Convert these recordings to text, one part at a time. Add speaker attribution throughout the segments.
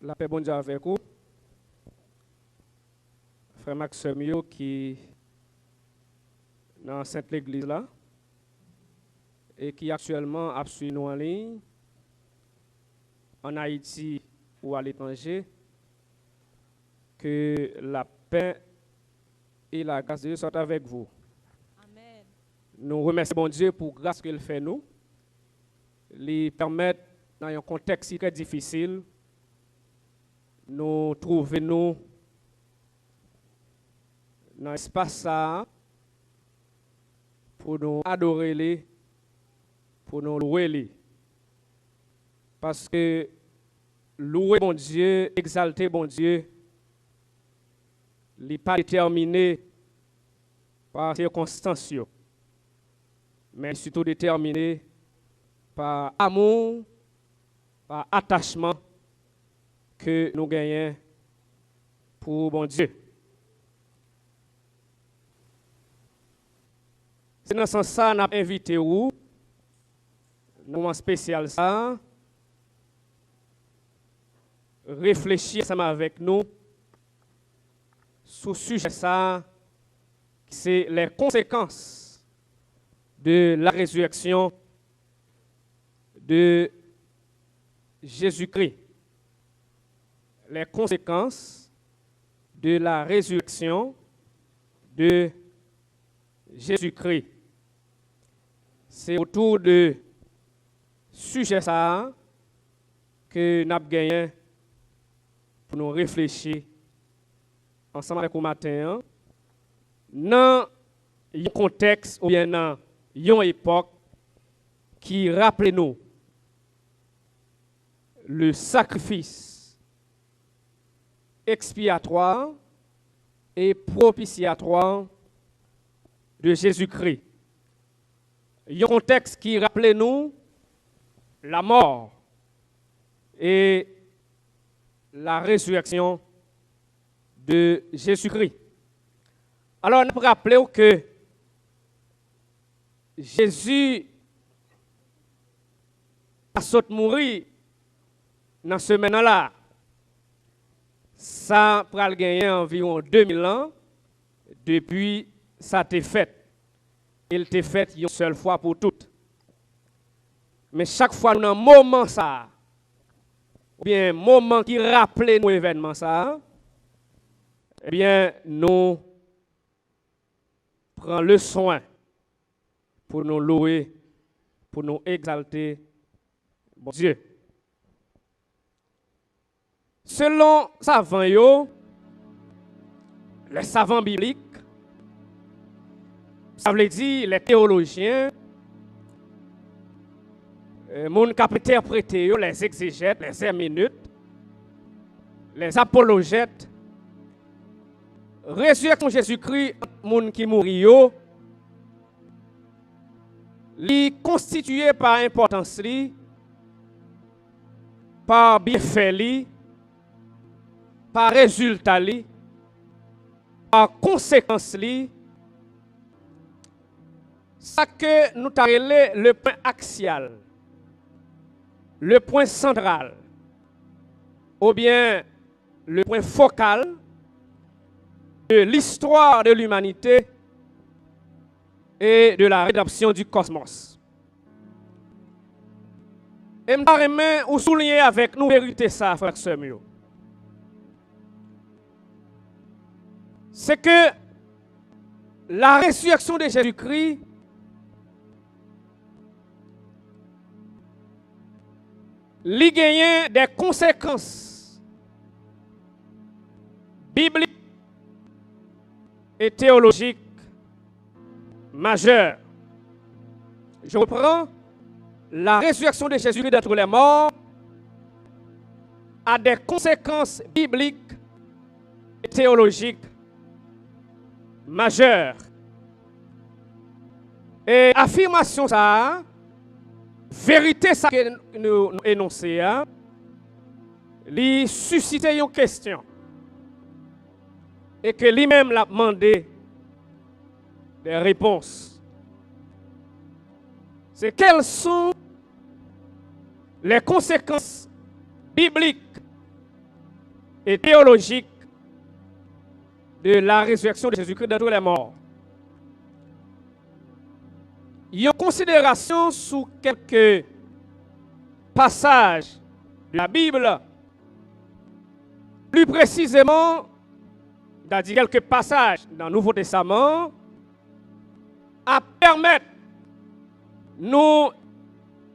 Speaker 1: La paix bon Dieu avec vous. Frère Maxime qui dans cette église là et qui actuellement a suivi nous en ligne en Haïti ou à l'étranger. Que la paix et la grâce de Dieu soient avec vous.
Speaker 2: Amen.
Speaker 1: Nous remercions bon Dieu pour la grâce qu'il fait nous. Lui permettre dans un contexte très difficile nous trouver nous dans l'espace ça pour nous adorer les, pour nous louer les. Parce que louer bon Dieu, exalter bon Dieu, il n'est pas déterminé par circonstances, mais surtout déterminé par amour, par attachement que nous gagnons pour bon Dieu. C'est dans ce sens ça nous avons invité vous, moment spécial ça, réfléchir ensemble avec nous sur ce sujet ça, c'est les conséquences de la résurrection de Jésus-Christ. Les conséquences de la résurrection de Jésus-Christ. C'est autour de sujet ça que nous avons gagné pour nous réfléchir ensemble avec vous matin dans un contexte ou bien dans une époque qui rappelle nous le sacrifice expiatoire et propitiatoire de Jésus-Christ. Un contexte qui rappelle nous la mort et la résurrection de Jésus-Christ. Alors, nous rappelons que Jésus a sauté mourir dans ce moment-là. Ça a gagné environ 2000 ans depuis ça été fait. Il était fait une seule fois pour toutes. Mais chaque fois, dans un moment ça, ou bien un moment qui rappelle nos événements ça, eh bien, nous prenons le soin pour nous louer, pour nous exalter, bon Dieu. Selon les savants bibliques, ça veut dire les théologiens, les gens qui interprètent, les exégètes, les herméneutes, les apologètes, résurrection de Jésus-Christ, les gens qui mourent, li constitué par importance li, par bienfait li, par résultat li, par conséquence li, ça que nous t'arrêlons le point axial, le point central, ou bien le point focal de l'histoire de l'humanité et de la rédemption du cosmos. Et je vais souligner avec nous vérité ça, frère Semio. C'est que la résurrection de Jésus-Christ lui gagne des conséquences bibliques et théologiques majeures. Je reprends. La résurrection de Jésus-Christ d'entre les morts a des conséquences bibliques et théologiques majeures. Et affirmation ça, vérité ça que nous énonçons, lui susciter une question et que lui-même l'a demandé des réponses. C'est quelles sont les conséquences bibliques et théologique de la résurrection de Jésus-Christ d'entre les morts. Il y a une considération sur quelques passages de la Bible, plus précisément, c'est-à-dire quelques passages dans le Nouveau Testament, à permettre nous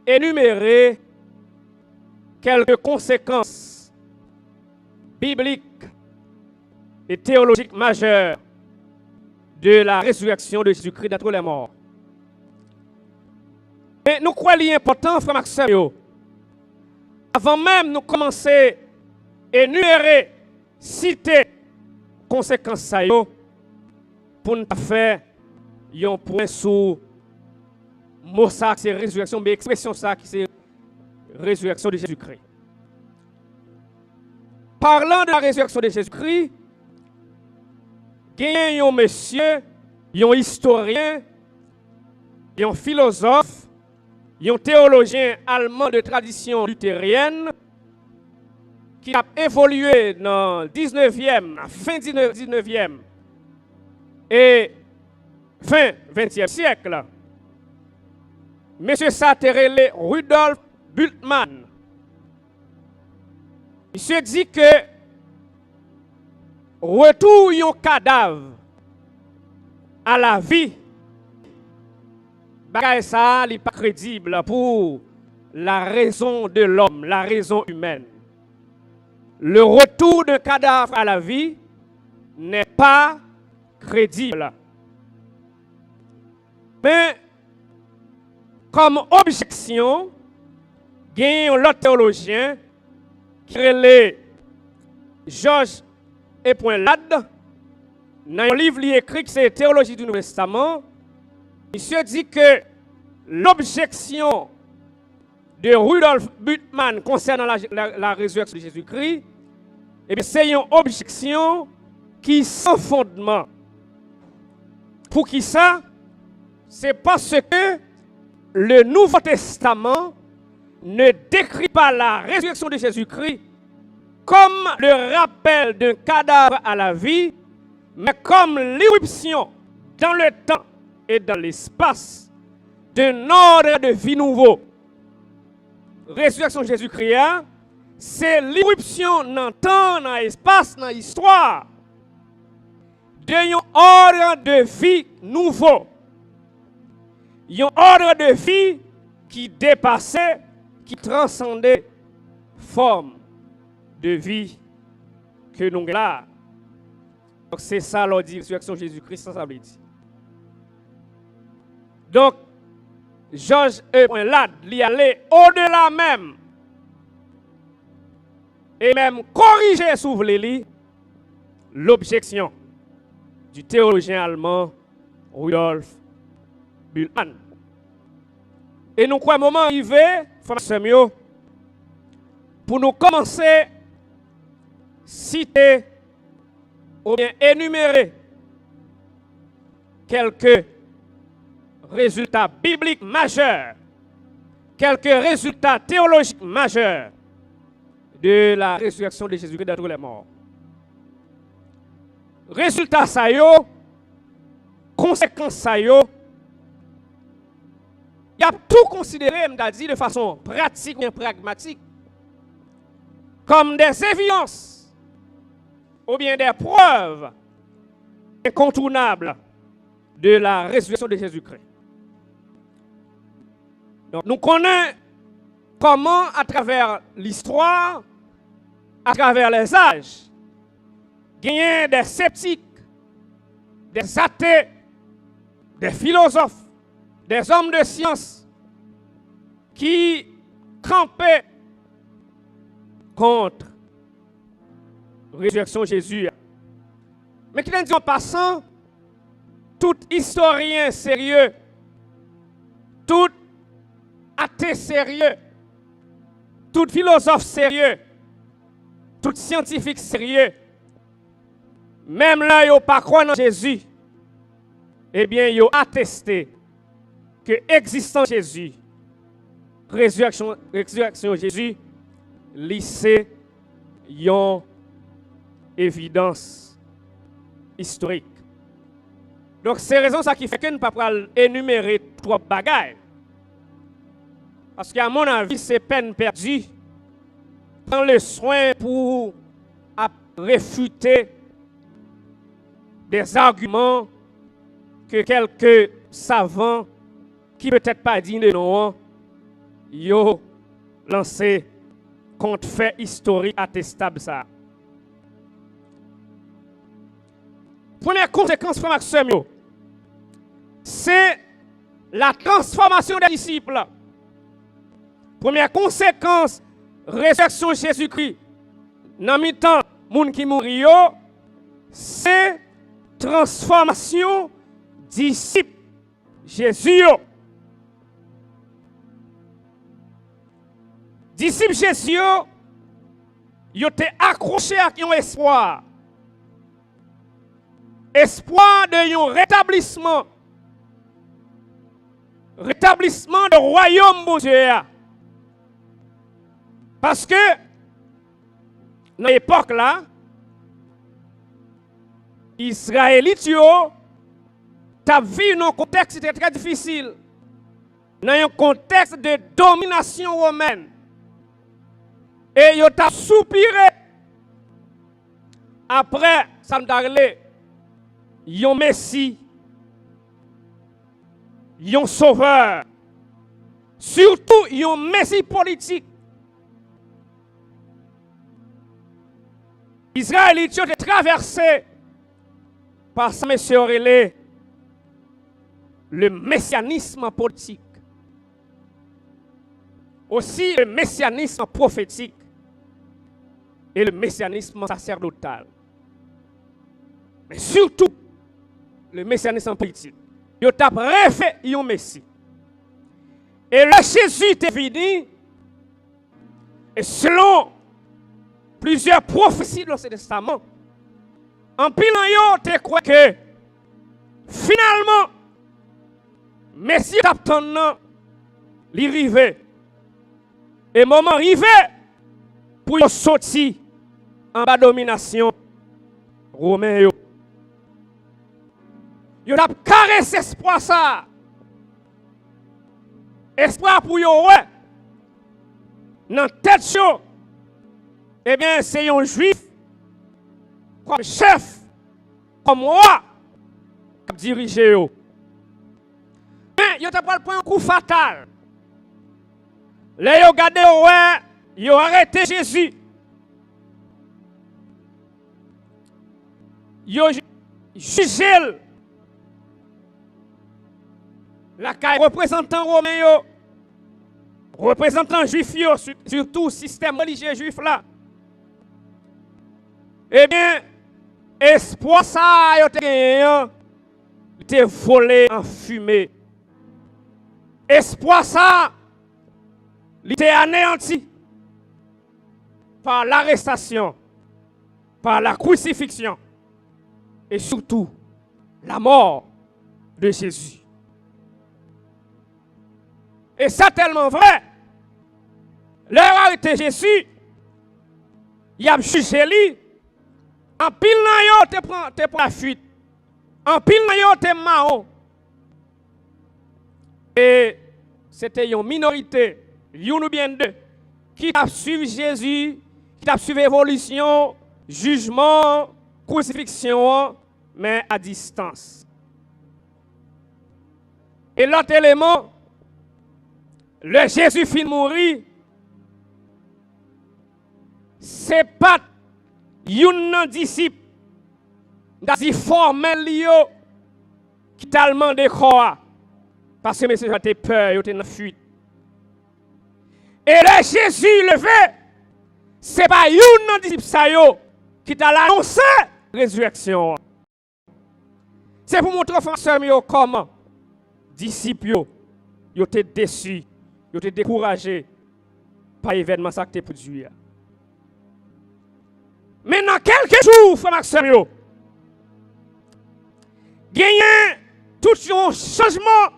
Speaker 1: énumérer quelques conséquences bibliques et théologiques majeures de la résurrection de Jésus-Christ d'entre les morts. Mais nous croyons qu'il est important, frère Maxime, avant même de commencer à énumérer, citer conséquences ça pour nous faire un point sur mot ça c'est résurrection, mais expression ça qui c'est résurrection de Jésus-Christ. Parlant de la résurrection de Jésus-Christ, il y a un monsieur, un historien, un philosophe, un théologien allemand de tradition luthérienne qui a évolué dans le 19e, fin 19e et fin 20e siècle. Monsieur Saterele Rudolf Bultmann. Il se dit que retour d'un cadavre à la vie, ça n'est pas crédible pour la raison de l'homme, la raison humaine. Le retour d'un cadavre à la vie n'est pas crédible. Mais comme objection, il y a un autre théologien qui est Georges Epoinlade. Dans un livre il écrit que c'est Théologie du Nouveau Testament. Il se dit que l'objection de Rudolf Bultmann concernant la résurrection de Jésus-Christ, c'est une objection qui est sans fondement. Pour qui ça? C'est parce que le Nouveau Testament ne décrit pas la résurrection de Jésus-Christ comme le rappel d'un cadavre à la vie, mais comme l'irruption dans le temps et dans l'espace d'un ordre de vie nouveau. Résurrection de Jésus-Christ, c'est l'irruption dans le temps, dans l'espace, dans l'histoire d'un ordre de vie nouveau. Un ordre de vie qui dépassait, qui transcendait forme de vie que nous avons là. Donc c'est ça la résurrection de Jésus-Christ, ça veut dire. Donc, Georges Epoinlade, il allait au-delà même et même corriger sous l'objection du théologien allemand Rudolf Bultmann. Et nous croyons moment arrivé, frère pour nous commencer à citer ou bien énumérer quelques résultats bibliques majeurs, quelques résultats théologiques majeurs de la résurrection de Jésus-Christ d'entre les morts. Résultats ça yo, conséquences ça yo, il y a tout considéré, de façon pratique et pragmatique, comme des évidences ou bien des preuves incontournables de la résurrection de Jésus-Christ. Donc, nous connaissons comment, à travers l'histoire, à travers les âges, gagner des sceptiques, des athées, des philosophes, des hommes de science qui campaient contre la résurrection de Jésus. Mais qui dit en passant, tout historien sérieux, tout athée sérieux, tout philosophe sérieux, tout scientifique sérieux, même là, ils n'ont pas croire en Jésus, eh bien, ils ont attesté que existant Jésus, résurrection Jésus, c'est une évidence historique. Donc, c'est raison ça qui fait que nous ne pouvons pas énumérer trois bagailles. Parce qu'à mon avis, c'est peine perdue. Prends le soin pour réfuter des arguments que quelques savants, qui peut-être pas dignes de nom, ont lancé contre fait historique attestable ça. Première conséquence, frère Maxime, c'est la transformation des disciples. Première conséquence, résurrection de Jésus-Christ. Dans le temps, moun qui mourit, c'est transformation disciples Jésus. Disciples Jésus, ils étaient accrochés à un espoir. Espoir de un rétablissement. Rétablissement du royaume, mon Dieu. Parce que, dans l'époque là, les Israélites ont vécu dans un contexte très difficile. Dans un contexte de domination romaine. Et ils ont soupiré. Après, ça me parlé, ils ont Messie, ils ont Sauveur. Surtout, ils ont Messie politique. Israël est traversé par ça, monsieur Aurélé, le messianisme politique. Aussi le messianisme prophétique et le messianisme sacerdotal. Mais surtout, le messianisme politique. Il a refait un messie. Et le Jésus est venu, et selon plusieurs prophéties de l'Ancien Testament, en pilant yo te croit que finalement Messie t'attendant l'arrivée et moment arrivé pour sortir en bas domination romain yo. Yo a caressé espoir ça. Espoir pour yo ouais. Dans tête chaud. Eh bien, c'est un juif comme chef, comme roi, qui dirige yo. Mais yo t'a pas le un coup fatal. Là yo gardé ouais, yo arrêté Jésus. Yo jugé la caille représentant romain yo, représentant juif yo, surtout système religieux juif là. Eh bien, espoir ça yo te gagné, te volé en fumée. Espoir ça, il était anéanti par l'arrestation, par la crucifixion et surtout la mort de Jésus. Et ça tellement vrai. L'heure arrêté Jésus, il a jugé lui. En pile nan yo te prend la fuite. En pile nan yo te marron. Et c'était une minorité, une ou bien deux, qui a suivi Jésus, qui a suivi l'évolution, jugement, crucifixion, mais à distance. Et l'autre élément, le Jésus fin mourir, c'est pas un disciple, d'ailleurs formel qui t'a demandé quoi, parce que monsieur j'étais peur, j'étais dans la fuite. Et le Jésus levé, c'est pas un disciple qui t'a annoncé la résurrection. C'est pour montrer aux frères comment disciples ils étaient déçus, ils étaient découragés par l'événement qui a été produit. Mais dans quelques jours, frère Maxime, gagner tout un changement,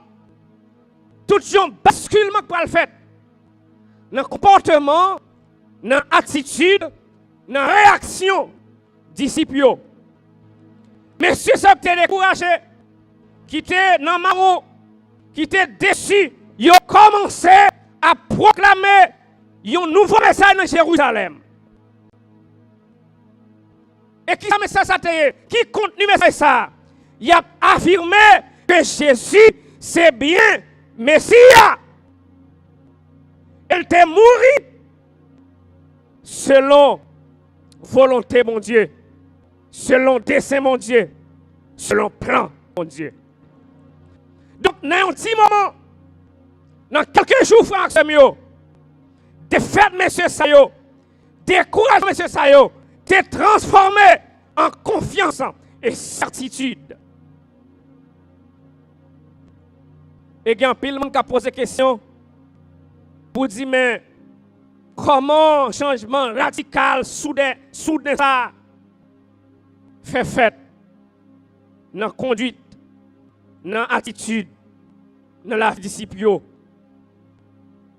Speaker 1: tout un basculement pour le fait. Dans le comportement, dans l'attitude, dans la réaction disciples, monsieur ça qui était découragé, qui était dans marron, qui était déçu, ils ont commencé à proclamer un nouveau message dans Jérusalem. Et qui ça message ça qui contenu message ça? Il a affirmé que Jésus c'est bien Messie. Elle t'est mouru selon volonté mon Dieu, selon dessein mon Dieu, selon plan mon Dieu. Donc dans un petit moment, dans quelques jours, frères et sœurs, de fait, monsieur Sayo, décourage, monsieur Sayo, de transformer en confiance et certitude. Et il y a un pile de monde qui a posé question pour dire, mais comment changement radical, soudain ça fait dans la conduite, dans l'attitude, dans la discipline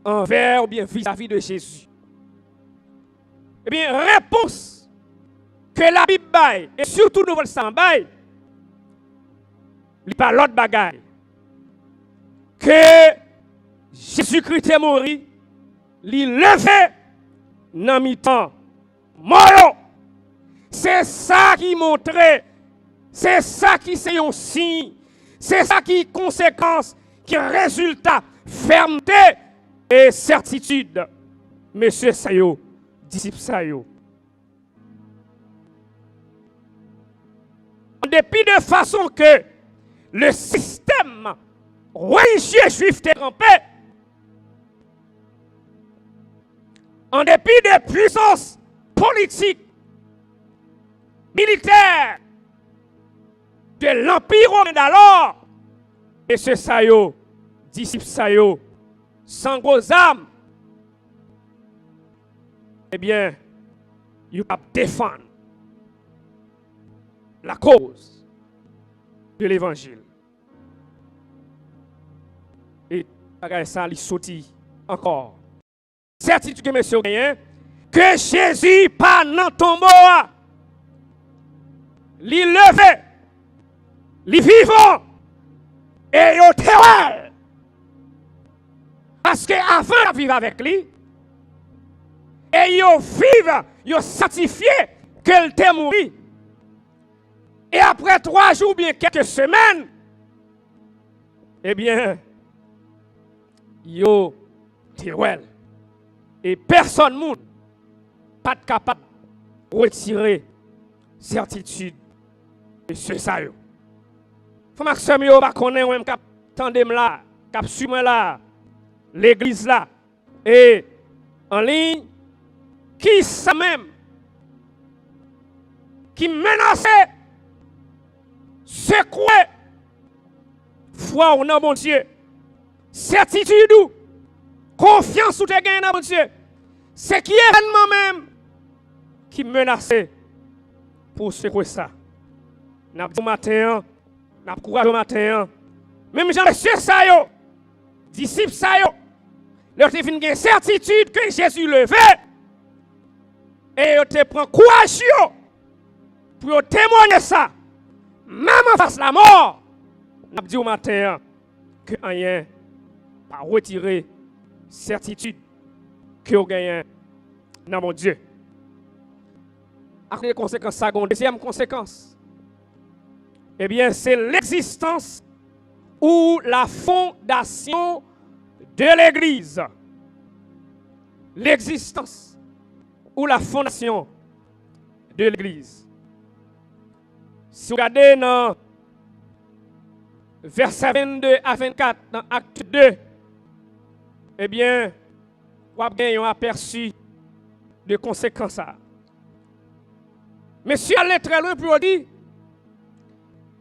Speaker 1: envers ou bien vis-à-vis de Jésus? Eh bien, réponse que la Bible baille, et surtout Nouveau Testament baille, il parle l'autre bagaille. Que Jésus-Christ est mort, il levé dans mi-temps. Mort. C'est ça qui montre, c'est ça qui c'est un signe, c'est ça qui est conséquence, qui est résultat, fermeté et certitude. Monsieur Sayo, disciple Sayo. En dépit de façon que le système religieux juif est trempé, en dépit de puissance politique, militaire, de l'Empire romain d'alors, et ce Sayo, disciple Sayo, sans gros âmes, eh bien, il va défendre la cause de l'évangile. Et ça, il sortit encore. Certitude que monsieur gagne, que Jésus pas dans tombeau, il levé, il vivant, et il terreur. Parce que avant de vivre avec lui, et il vivre, il certifié qu'il était mort. Et après 3 jours, bien quelques semaines, eh bien, yo terreur. Et personne ne pas capable de retirer certitude de ce ça. Faut que je ne pas connaître cap tandem là, cap suivre là, l'église là et en ligne qui ça même qui menaçait secouer foi au nom mon Dieu, certitude ou confiance ou te gagné dans mon Dieu. C'est qui événement même qui menaçait pour secouer ça. N'a dit matin, n'a courage au matin. Même Jean-Monsieur ça yo, disciple ça yo, leur te fin une certitude que Jésus levé et yo te prend courage yo pour témoigner ça. Même en face de la mort, n'a dit au matin que rien pas retirer certitude que vous gagnez dans mon Dieu. Après les conséquences, ça, deuxième conséquence, eh bien, c'est l'existence ou la fondation de l'Église. L'existence ou la fondation de l'Église. Si vous regardez dans verset 22 à 24, dans Acte 2, eh bien, vous avez un aperçu de conséquences. Monsieur allait très loin pour dire,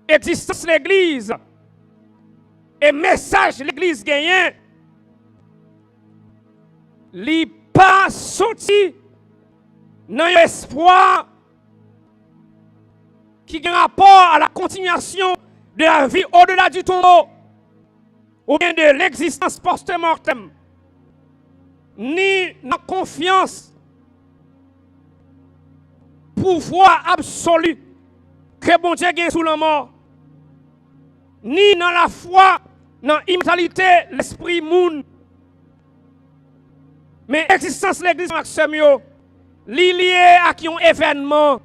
Speaker 1: existence de l'Église et message de l'Église gagnant, li pas sorti dans l'espoir qui a rapport à la continuation de la vie au-delà du tombeau ou bien de l'existence post-mortem, ni la confiance pour pouvoir absolu que bon Dieu gagne sous la mort, ni dans la foi, dans l'immortalité, l'esprit moun. Mais l'existence de l'église Maxime, lié à un événement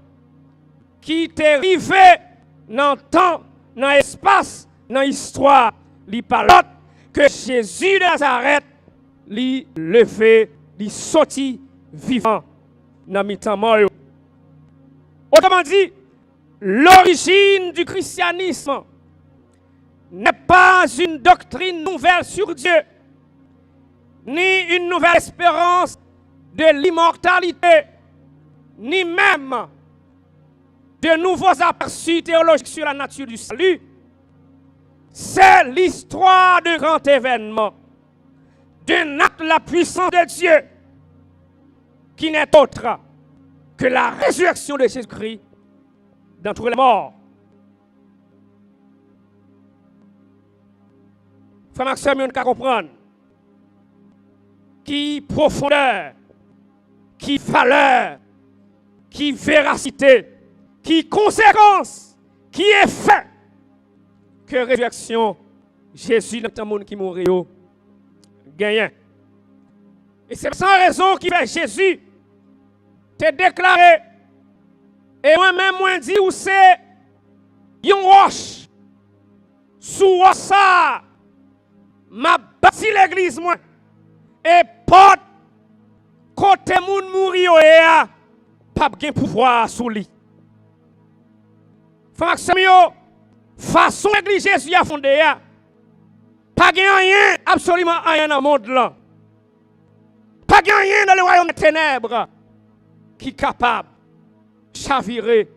Speaker 1: qui t'est arrivé dans le temps, dans l'espace, dans l'histoire, li pas l'autre que Jésus de Nazareth, li levé, li sorti vivant dans le temps mort. Autrement dit, l'origine du christianisme n'est pas une doctrine nouvelle sur Dieu, ni une nouvelle espérance de l'immortalité, ni même de nouveaux aperçus théologiques sur la nature du salut. C'est l'histoire d'un grand événement, d'un acte de la puissance de Dieu, qui n'est autre que la résurrection de Jésus-Christ d'entre les morts. Frère Maxime, on peut comprendre qui profondeur, qui valeur, qui véracité, qui conséquence, qui effet que résurrection Jésus dans le monde qui mourit gagne. Et c'est sans raison qui fait Jésus te déclaré et moi-même moi dit où c'est une roche sous ça m'a bâti l'église moi et porte côté moun mouri et pas de pouvoir sous lui. Façon l'église Jésus a fondé pas rien absolument rien dans le monde là. Pas rien dans le royaume des ténèbres qui est capable de chavirer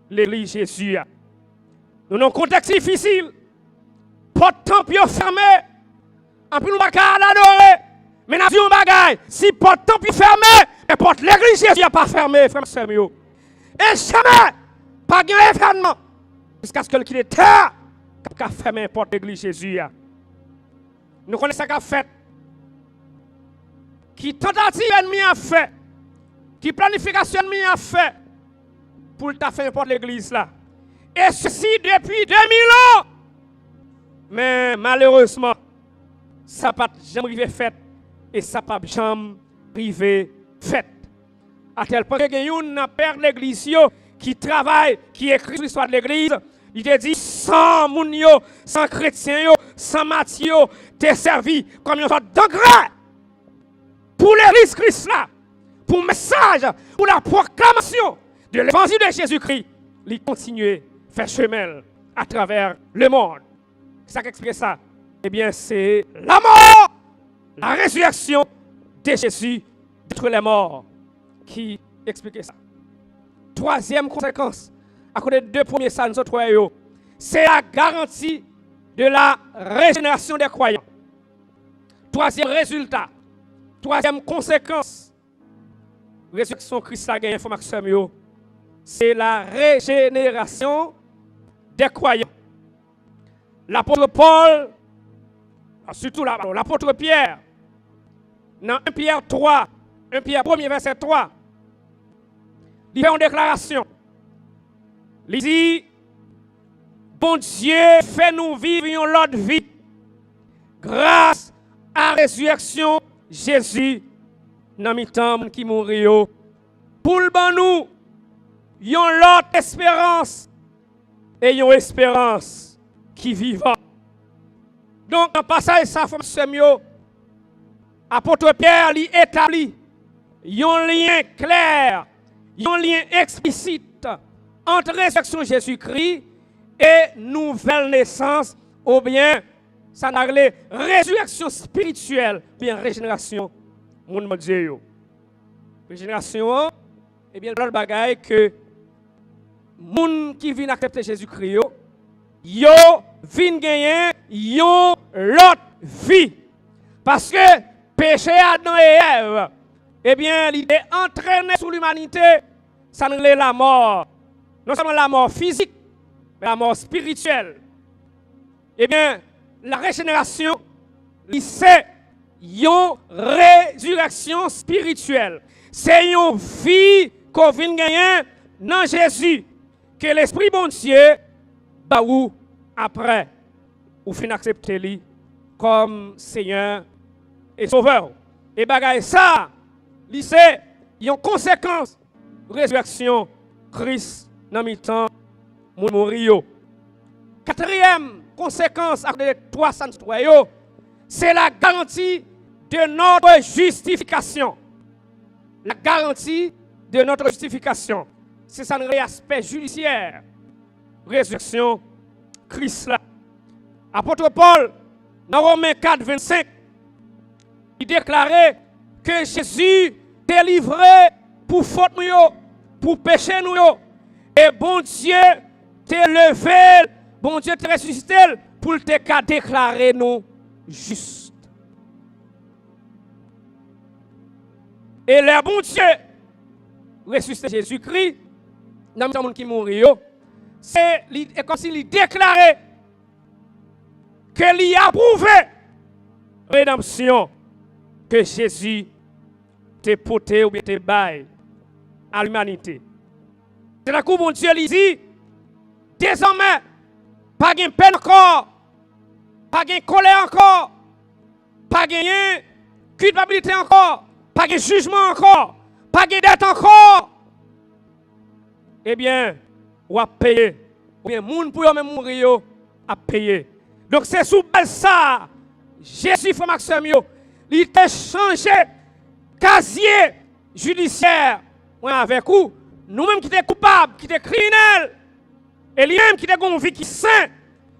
Speaker 1: l'église Jésus. Nous avons un contexte difficile. Pas de temple fermé. En plus, nous ne pouvons pas l'adorer. Mais nous avons un bagage. Si pas de temple fermé, mais porte l'église Jésus n'a pas fermé, frère Samuel. Et jamais, pas de événement. Jusqu'à ce que le terre a fermé porte l'église Jésus. Nous connaissons ce qu'a fait. Qui tentative ennemi a fait. Qui planification ennemi a fait. Pour ta faire porte l'église là. Et ceci depuis 2000 ans. Mais malheureusement, ça n'a pas jamais arrivé fait. Et ça n'a pas jamais arrivé fait. À tel point que il y a un père de l'église qui travaille, qui écrit l'histoire de l'église. Il te dit, sans moun yo, sans chrétien yo, sans Matthieu, t'es servi comme une sorte d'engrais pour l'église Christ là, pour le message, pour la proclamation de l'évangile de Jésus-Christ. Il continue à faire chemin à travers le monde. C'est ça qui explique ça. Eh bien, c'est la mort, la résurrection de Jésus d'entre les morts qui explique ça. Troisième conséquence, à côté des deux premiers ça, nous autres, c'est la garantie de la régénération des croyants. Troisième résultat, troisième conséquence, résurrection Christ a gagné, c'est la régénération des croyants. L'apôtre Paul, surtout l'apôtre Pierre, dans 1 Pierre 3, 1 Pierre 1er verset 3, il fait une déclaration. Il dit, bon Dieu fait nous vivre une autre vie grâce à la résurrection Jésus dans le temps qui mourit. Pour nous, une autre espérance et une espérance qui vivant. Donc, en passage, ça, apôtre Pierre lui établit un lien clair, un lien explicite entre résurrection Jésus-Christ et nouvelle naissance, ou bien, ça n'a pas résurrection spirituelle, bien régénération, mon Dieu. Régénération, et bien, le bagage que moun qui vient accepter Jésus-Christ, yo vient gagner yon l'autre vie. Parce que péché Adam et Ève, eh bien, il est entraîné sur l'humanité, ça n'est pas la mort. Non seulement la mort physique, mais la mort spirituelle. Eh bien, la régénération, c'est une résurrection spirituelle. C'est une vie qu'on vient gagner dans Jésus que l'Esprit bon Dieu, bah ou après, ou fin accepter lui comme Seigneur et Sauveur. Et bagay ça, c'est une conséquence résurrection Christ dans mi-temps mon mourir. Quatrième conséquence de 303 c'est la garantie de notre justification. La garantie de notre justification. C'est ça un aspect judiciaire. Résurrection Christ là. Apôtre Paul dans Romains 4, 25, il déclarait que Jésus t'est livré pour faute nous, pour péché nous. Et bon Dieu t'est levé, bon Dieu t'est ressuscité pour te déclarer nous justes. Et le bon Dieu ressuscité Jésus-Christ, dans le monde qui mourit, c'est comme s'il déclarait qu'il a approuvé la rédemption que Jésus t'a porté ou bien t'a baillé à l'humanité. C'est là que mon Dieu lui dit, désormais, pas de peine encore, pas de colère encore, pas de culpabilité encore, pas de jugement encore, pas de dette encore. Eh bien, on va payer. Ou bien, moun pour même mourir, à payer. Donc, c'est sous base ça, Jésus, frère Maxime, il a changé casier judiciaire avec vous. Nous-mêmes qui sommes coupables, qui sommes criminels, et lui-même qui sommes vie qui saint,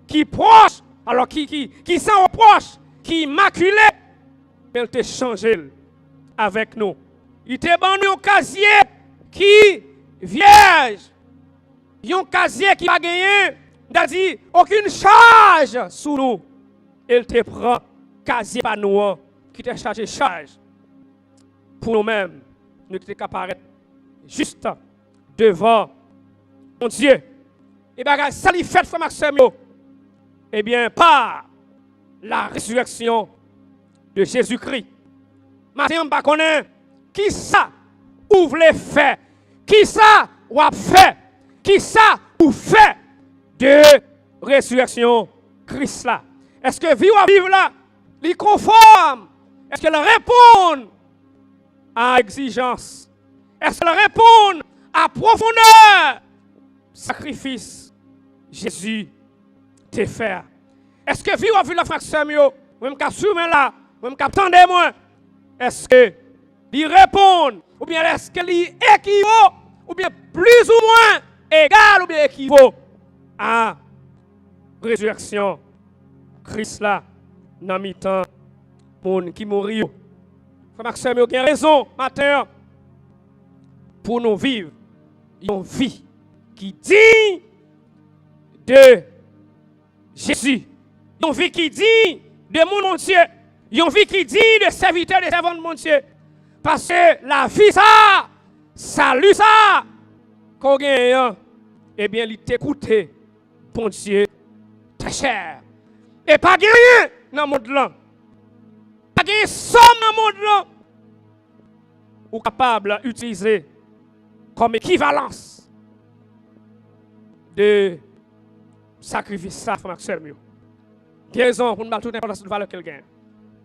Speaker 1: qui proche, alors qui sans reproche, qui immaculé, mais il t'a changé avec nous. Il t'a donné un casier qui vierge, un casier qui va gagner, c'est-à-dire aucune charge sur nous. Il te prend casier par nous, qui t'a chargé charge pour nous-mêmes, nous qui sommes apparaître juste devant mon Dieu. Et bien, ça lui fait, frère Maxime, eh bien, par la résurrection de Jésus-Christ. Maintenant, on ne connaît pas qui ça ou voulez faire, qui ça ou a fait, qui ça ou fait de résurrection Christ là. Est-ce que vivre là, il conforme? Est-ce qu'elle répond à l'exigence? Est-ce qu'elle répond à profondeur? Sacrifice, Jésus te fait. Est-ce que vivre la fraction, même qu'à soumettre là, même qu'à tendre moi, est-ce que il répond, ou bien est-ce qu'il équivaut, ou bien plus ou moins égal, ou bien équivaut à résurrection Christ là, dans mi-temps, monde qui mourit. Frère Maxime, il y a raison, matin, pour nous vivre une vie qui dit de Jésus, une vie qui dit de mon Dieu, une vie qui dit de serviteur des servants de mon Dieu. Parce que la vie, ça, salut ça, qu'on gagne, eh bien, il t'écoute, bon Dieu, très cher. Et pas rien dans le monde là. Pas de somme dans le monde là. Ou capable d'utiliser comme équivalence de sacrifice ça, frère Maxime. Il y a raison pour nous battre toute l'importance de valeur qu'elle gagne.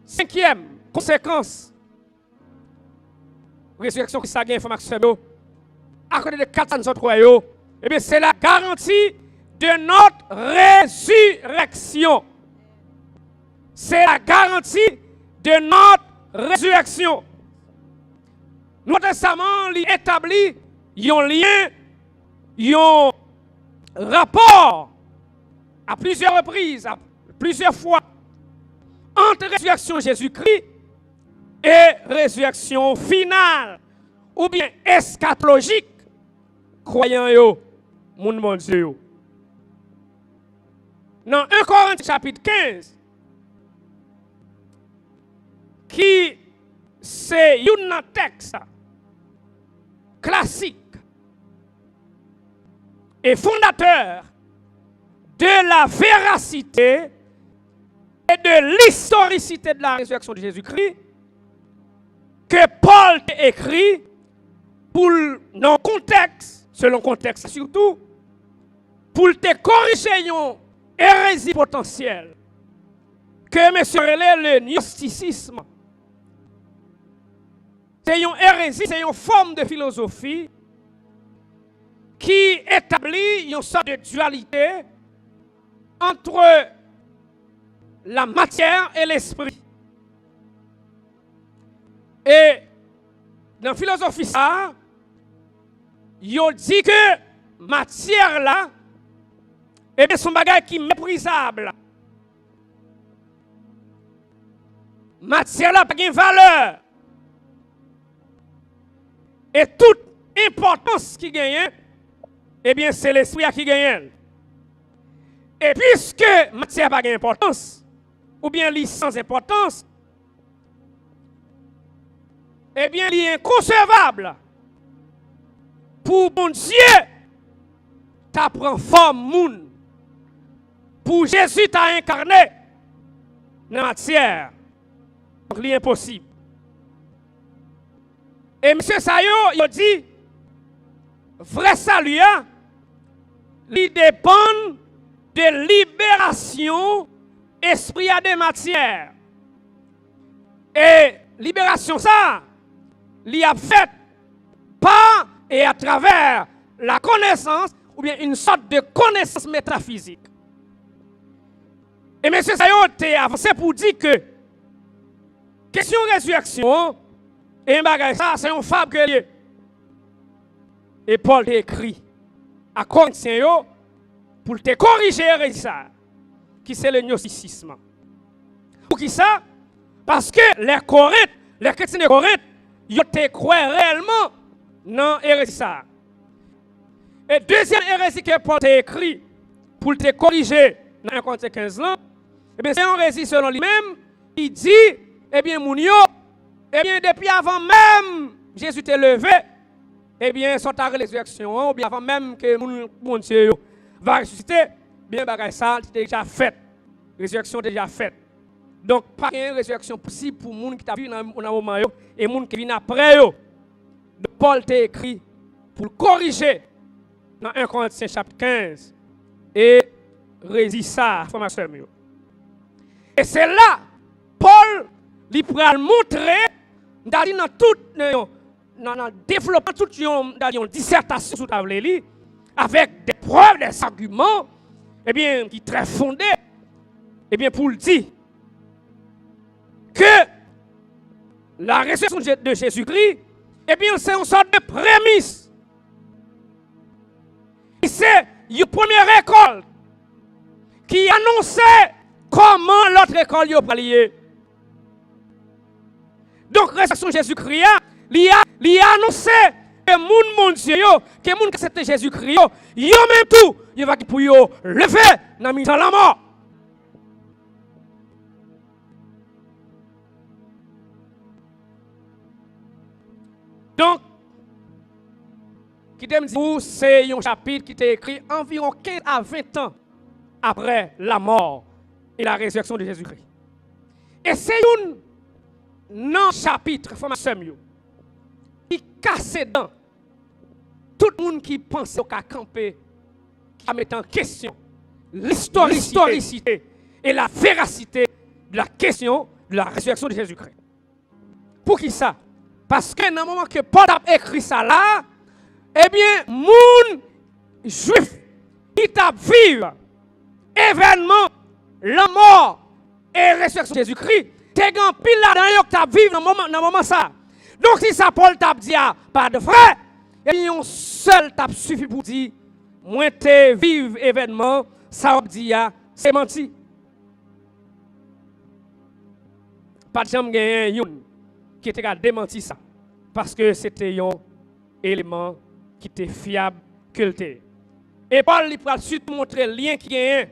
Speaker 1: Cinquième conséquence, résurrection qui s'est gagnée, frère Maxime, à côté de 403, eh bien, c'est la garantie de notre résurrection. C'est la garantie de notre résurrection. Notre Testament établit un lien, un rapport à plusieurs reprises, à plusieurs fois, entre résurrection Jésus-Christ et résurrection finale, ou bien eschatologique, croyant yo, mon Dieu. Dans 1 Corinthiens chapitre 15, qui c'est un texte classique et fondateur de la véracité et de l'historicité de la résurrection de Jésus-Christ, que Paul a écrit pour, dans le contexte selon le contexte surtout, pour te corriger une hérésie potentielle, que monsieur relève le gnosticisme. C'est une hérésie, c'est une forme de philosophie qui établit une sorte de dualité entre la matière et l'esprit. Et dans la philosophie, ça, il dit que matière là, eh bien, son bagage qui est méprisable. Matière là, pas de valeur. Et toute importance qui gagne, eh bien, c'est l'esprit qui gagne. Et puisque matière n'a pas d'importance, ou bien sans importance, eh bien, il est inconcevable pour mon Dieu t'apprend forme moun. Pour Jésus t'a incarné dans la matière. Donc, il est impossible. Et M. Sayo, il dit, vrai salut, il dépend de libération esprit à des matières. Et libération ça, il a fait par et à travers la connaissance, ou bien une sorte de connaissance métaphysique. Et M. Sayo a avancé pour dire que question résurrection, et ça, c'est un fable que lié. Et Paul a écrit à Corinthiens pour te corriger ça, qui c'est le gnosticisme. Pour qui ça? Parce que les Corinthes, les chrétiens de Corinthe, ils te croient réellement dans l'hérésie. Et deuxième hérésie que Paul a écrit pour te corriger dans 1 Corinthiens 15 ans, eh bien c'est une hérésie selon lui-même, il dit, eh bien, Mounio, eh bien, depuis avant même Jésus t'est levé, eh bien, son ta résurrection, ou bien avant même que mon Dieu va ressusciter, bien, bagay ça, c'est déjà fait. Résurrection déjà faite. Donc, pas de résurrection possible pour les gens qui t'a vu dans le moment et les gens qui viennent après. Donc, Paul t'a écrit pour corriger dans 1 Corinthiens chapitre 15 et résiste ça, formation. Et c'est là, Paul, il pourra montrer dans tout dans le développement toute une dissertation sur la avec des preuves, des arguments, eh bien, qui sont très fondés, eh bien, pour le dire que la résurrection de Jésus-Christ, eh bien, c'est une sorte de prémisse. C'est une première école qui annonçait comment l'autre école est liée. Donc, la résurrection de Jésus-Christ, il a annoncé que mon Dieu, que moun qui accepte Jésus-Christ, yo même tout, il va pour yo lever dans la mort. Donc, qui t'aime dire, c'est un chapitre qui est écrit environ 15 à 20 ans après la mort et la résurrection de Jésus-Christ. Et c'est un chapitre, qui casse dedans tout le monde qui pense au cas camper, qui met en question l'historicité et la véracité de la question de la résurrection de Jésus-Christ. Pour qui ça? Parce que dans le moment que Paul a écrit ça là, eh bien, moun juif qui t'a vécu événement, la mort et la résurrection de Jésus-Christ, t'es grand pile là-dedans qui t'a vécu dans le moment ça. Donc si ça Paul t'a dit, pas de frère, et bien un seul t'a suffi pour dire, moi t'es vive événement, ça dit, c'est menti. Pas de jamais gagné qui était démenti ça. Parce que c'était un élément qui était fiable que le était. Et Paul il va suite montrer le lien qui est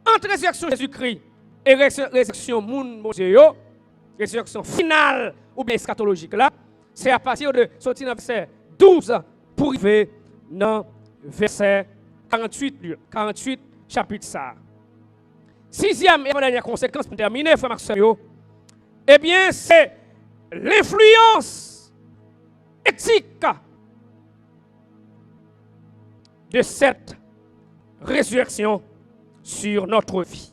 Speaker 1: entre résurrection de Jésus-Christ et résurrection mon Dieu, résurrection finale ou bien eschatologique là. C'est à partir de sortir dans verset 12 pour arriver dans verset 48 chapitre ça. Sixième et dernière conséquence pour terminer, frère Maxime, eh bien c'est l'influence éthique de cette résurrection sur notre vie.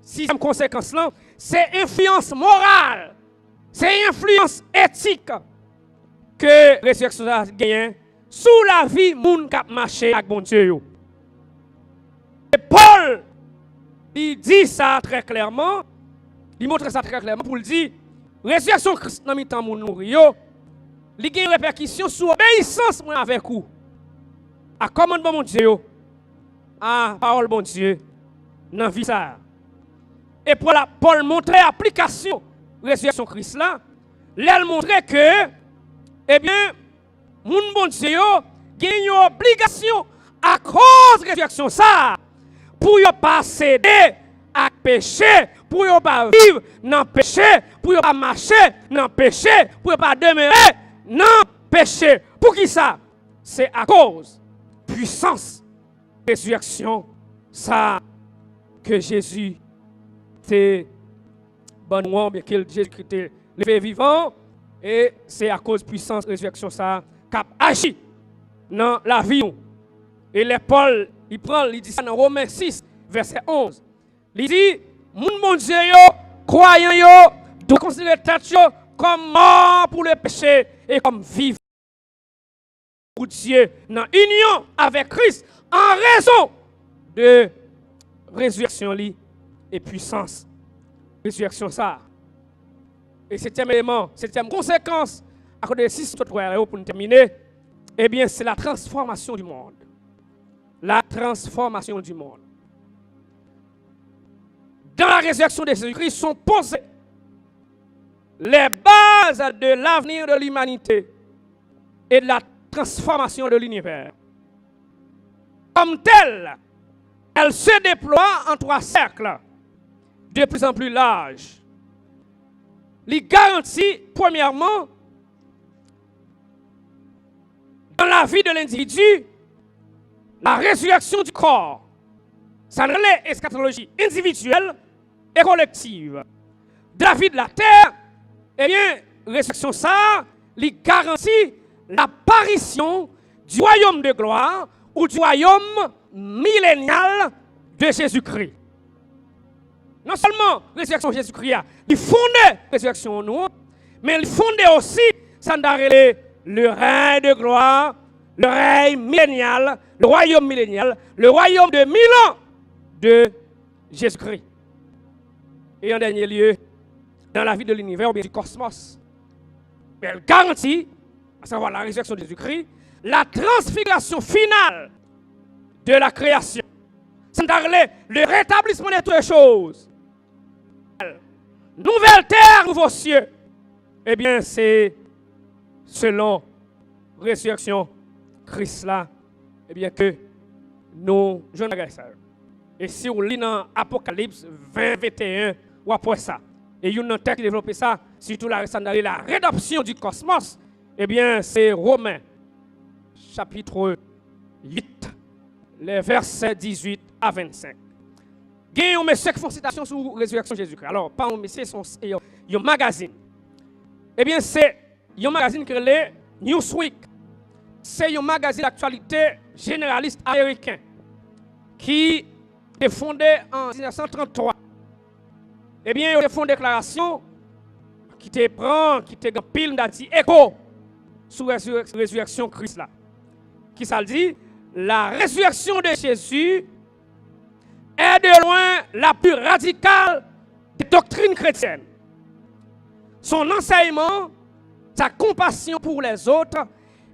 Speaker 1: Sixième conséquence là, c'est influence morale, c'est influence éthique que la résurrection a gagné sous la vie moun k'ap marché avec bon Dieu. Et Paul, il dit ça très clairement, il montre ça très clairement pour le dire, résurrection Christ dans mi-temps moun nou yo, il y a une répercussion sur l'obéissance avec vous. À commandement mon Dieu, à parole mon Dieu, dans la vie ça. Et pour Paul montrer l'application de la résurrection Christ là, il montrer que, eh bien, mon bon Dieu a une obligation à cause de la résurrection ça, pour ne pas céder à péché, pour ne pas vivre dans le péché, pour ne pas marcher dans le péché, pour ne pas demeurer dans le péché. Pour qui ça? C'est à cause de la puissance de la résurrection ça que Jésus était bon, bien que Jésus était levé vivant, et c'est à cause de la puissance de la résurrection ça qu'a agi dans la vie. Et les Paul, il dit ça dans Romains 6, verset 11. Il dit, mon bon Dieu, croyant, doit considérer tête comme mort pour le péché et comme vivant pour Dieu dans union avec Christ en raison de résurrection et puissance. Résurrection ça. Et septième élément, septième conséquence, à cause de 6 autres pour nous terminer, eh bien, c'est la transformation du monde. La transformation du monde. Dans la résurrection de Jésus-Christ sont posées les bases de l'avenir de l'humanité et de la transformation de l'univers. Comme telle, elle se déploie en 3 cercles de plus en plus larges. Il garantit, premièrement, dans la vie de l'individu, la résurrection du corps. Ça relève eschatologie individuelle et collective. De la vie de la terre, eh bien, résurrection ça, il garantit l'apparition du royaume de gloire ou du royaume millénial de Jésus-Christ. Non seulement la résurrection de Jésus-Christ, il fondait la résurrection nous, mais il fondait aussi, ça le règne de gloire, le règne millénial, le royaume millénial, le royaume de 1000 ans de Jésus-Christ. Et en dernier lieu, dans la vie de l'univers ou bien du cosmos, elle garantit, à savoir la résurrection de Jésus-Christ, la transfiguration finale de la création. C'est le rétablissement de toutes les choses. Nouvelle terre, nouveaux cieux. Eh bien, c'est selon résurrection Christ là, eh bien que nous, je ne ça. Et si vous lisez dans Apocalypse 20, 21, ou après ça, et il y a un texte qui développe ça, surtout la rédemption du cosmos, eh bien c'est Romains, chapitre 8, les versets 18 à 25. Il y a un monsieur qui font citation sur la résurrection de Jésus-Christ. Alors, pas un monsieur, c'est un magazine. Eh bien, c'est un magazine qui est le Newsweek. C'est un magazine d'actualité généraliste américain qui est fondé en 1933. Eh bien, il a fait une déclaration qui te prend, qui te pile d'écho sur la résurrection de Christ là. Qui ça dit? La résurrection de Jésus est de loin la plus radicale des doctrines chrétiennes. Son enseignement, sa compassion pour les autres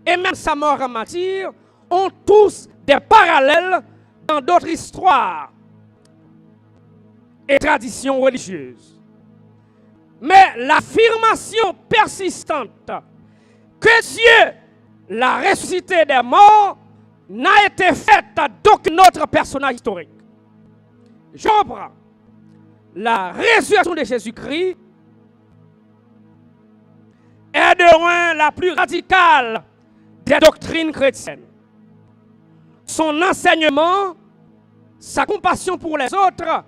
Speaker 1: et même sa mort en martyr ont tous des parallèles dans d'autres histoires et traditions religieuses. Mais l'affirmation persistante que Dieu l'a ressuscité des morts n'a été faite d'aucun autre personnage historique. Je reprends. La résurrection de Jésus-Christ est de loin la plus radicale des doctrines chrétiennes. Son enseignement, sa compassion pour les autres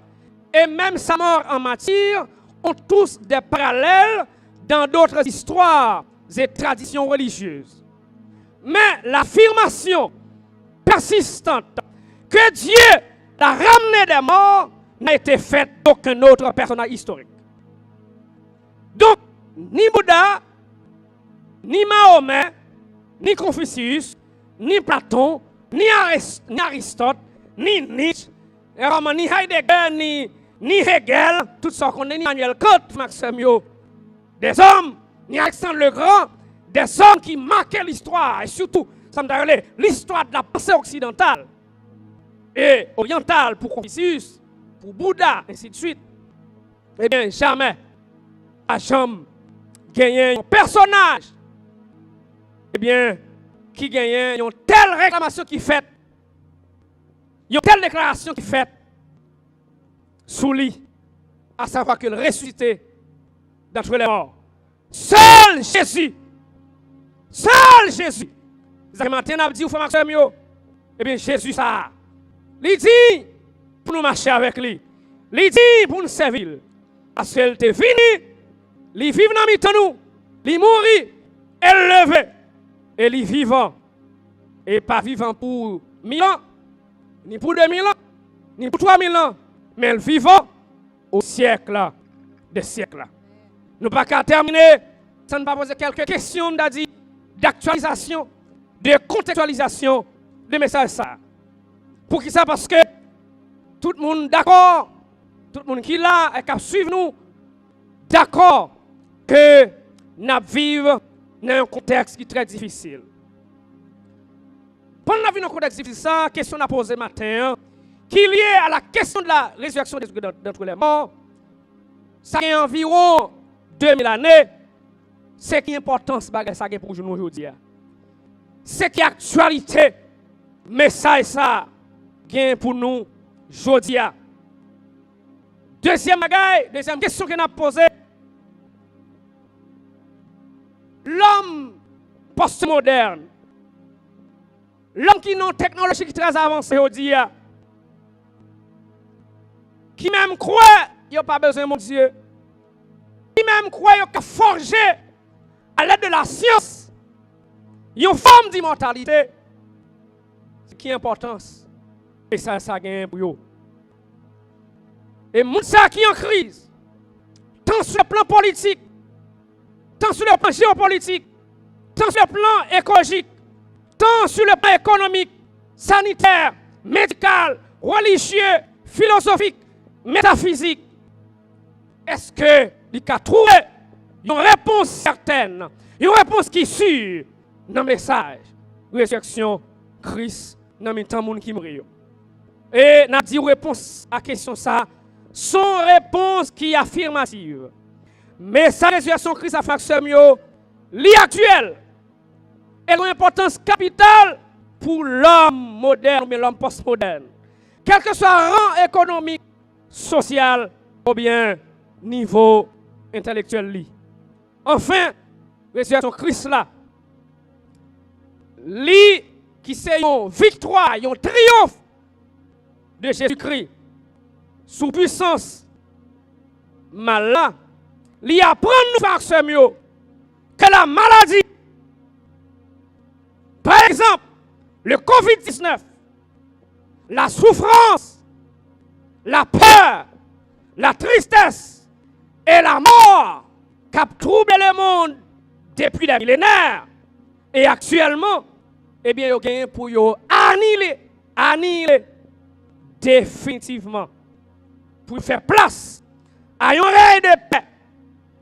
Speaker 1: et même sa mort en martyr ont tous des parallèles dans d'autres histoires et traditions religieuses. Mais l'affirmation persistante que Dieu a ramené des morts n'a été faite d'aucun autre personnage historique. Donc, ni Bouddha, ni Mahomet, ni Confucius, ni Platon, ni Aristote, ni Nietzsche, ni Heidegger, ni Hegel, tout ça qu'on est, ni Emmanuel Kant, Maxime, des hommes, ni Alexandre le Grand, des hommes qui marquaient l'histoire, et surtout, ça me donne l'histoire de la pensée occidentale et orientale pour Confucius, pour Bouddha, ainsi de suite. Eh bien, jamais, gagné un personnage, eh bien, qui gagne une telle réclamation qui fait, une telle déclaration qui fait, sous lui, à savoir que le ressuscité d'entre les morts, seul Jésus, vous avez maintenant dit, vous faites eh bien, Jésus, ça, il dit pour nous marcher avec lui, il dit pour nous servir, parce qu'il est venu, il vit dans le nous, il mourit, il levé, et il est vivant, et pas vivant pour 1000 ans, ni pour 2000 ans, ni pour 3000 ans, mais il vivant au siècle des siècles. Nous ne pouvons pas terminer sans ne pas poser quelques questions d'actualisation, de contextualisation des messages. Pour qui ça? Parce que tout le monde d'accord, tout le monde qui est là et qui suit nous, d'accord que nous vivons dans un contexte qui est très difficile. Pendant que nous vivons dans un contexte difficile, la question qu'on a posée matin, qui est liée à la question de la résurrection d'entre les morts, ça fait environ 2000 années, c'est qui importance ça pour nous aujourd'hui. C'est qui actualité, message ça gain pour nous aujourd'hui. Deuxième question qu'on a posée, l'homme postmoderne, l'homme qui a une technologie qui est très avancée aujourd'hui, qui même croit qu'il n'y a pas besoin de mon Dieu, qui même croit qu'il a forgé à l'aide de la science une forme d'immortalité. C'est qui importance. Et ça gagne pour eux. Et tout ça qui est en crise, tant sur le plan politique, tant sur le plan géopolitique, tant sur le plan écologique, tant sur le plan économique, sanitaire, médical, religieux, philosophique, métaphysique. Est-ce que il a trouvé une réponse certaine, une réponse qui est sûre dans le message résurrection Christ dans le temps qui mourit? Et n'a dit réponse à la question ça, son réponse qui est affirmative. Mais sa résurrection Christ a fait actuelle. Elle a une importance capitale pour l'homme moderne, mais l'homme postmoderne. Quel que soit le rang économique, social ou bien niveau intellectuel. Enfin, résurrection Christ là, lui qui c'est une victoire, un triomphe de Jésus-Christ sous puissance mal là, lui apprend nous par ce mieux que la maladie, par exemple, le COVID-19, la souffrance, la peur, la tristesse et la mort qui a troublé le monde depuis des millénaires et actuellement, eh bien, il y a pour annihiler définitivement pour faire place à un règne de paix,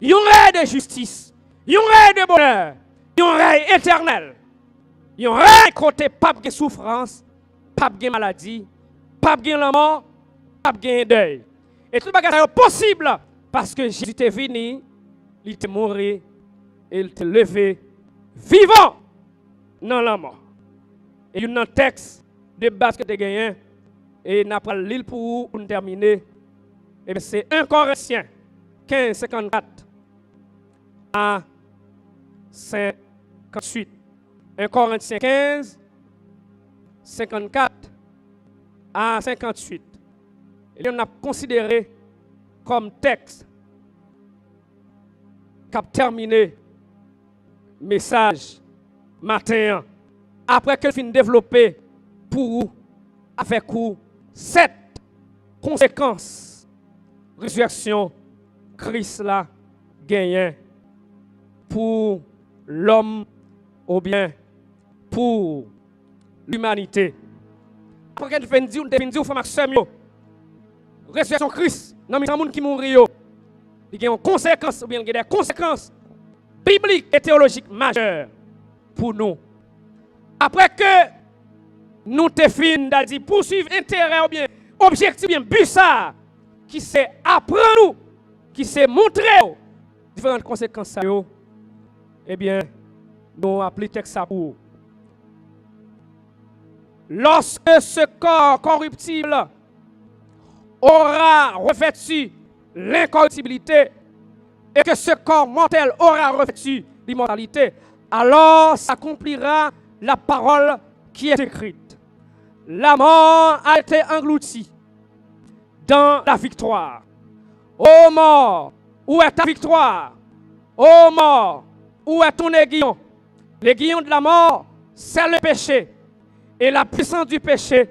Speaker 1: un règne de justice, un règne de bonheur, un règne éternel, un règne côté pas de souffrance, pas de maladie, pas de la mort, pas de deuil. Et tout ça est possible parce que Jésus est venu, il est mort et il est levé vivant dans la mort. Et il y a un texte de base que tu as gagné et n'a pas l'île pour nous terminer. Et c'est 1 Corinthiens 15, 54 à 58. 1 Corinthiens 15, 54 à 58. Et on a considéré comme texte qui a terminé message matin après que fin développé pour vous, avec vous, 7 conséquences. Résurrection, Christ là, gagne pour l'homme ou bien pour l'humanité. Après qu'on fait dire, résurrection Christ, non mais gens qui mourent, il y a une conséquence ou bien il y a des conséquences bibliques et théologiques majeures pour nous. Après que nous te fin d'aller poursuivre intérêt ou bien objectif bien but ça qui c'est apprendre nous, qui c'est montrer différentes conséquences ça yo, eh bien nous appelons texte ça pour lorsque ce corps corruptible aura revêtu l'incorruptibilité et que ce corps mortel aura revêtu l'immortalité, alors s'accomplira la parole qui est écrite. La mort a été engloutie dans la victoire. Ô mort, où est ta victoire? Ô mort, où est ton aiguillon? L'aiguillon de la mort, c'est le péché. Et la puissance du péché,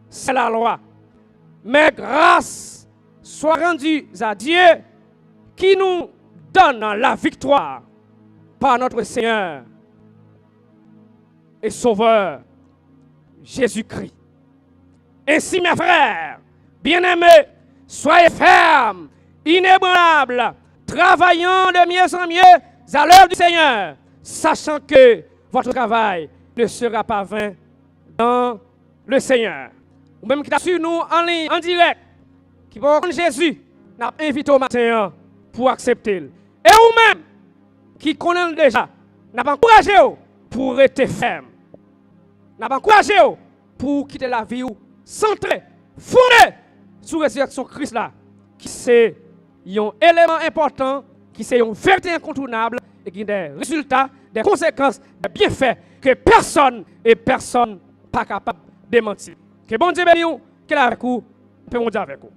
Speaker 1: c'est la loi. Mais grâce soit rendue à Dieu qui nous donne la victoire par notre Seigneur et Sauveur Jésus-Christ. Ainsi, mes frères, bien-aimés, soyez fermes, inébranlables, travaillant de mieux en mieux à l'œuvre du Seigneur, sachant que votre travail ne sera pas vain dans le Seigneur. Ou même qui t'a su nous en ligne, en direct, qui va Jésus, n'a invité au matin pour accepter. Et vous-même, qui connaissez déjà, n'a pas encouragé pour rester ferme. N'a pas encouragé pour quitter la vie centrée, fondée sur la résurrection Christ là, qui c'est un élément important, qui c'est une vérité incontournable et qui a des résultats, des conséquences, des bienfaits que personne pas capable de mentir. Que bon Dieu bénisse, qu'il est avec vous, que bon Dieu avec vous.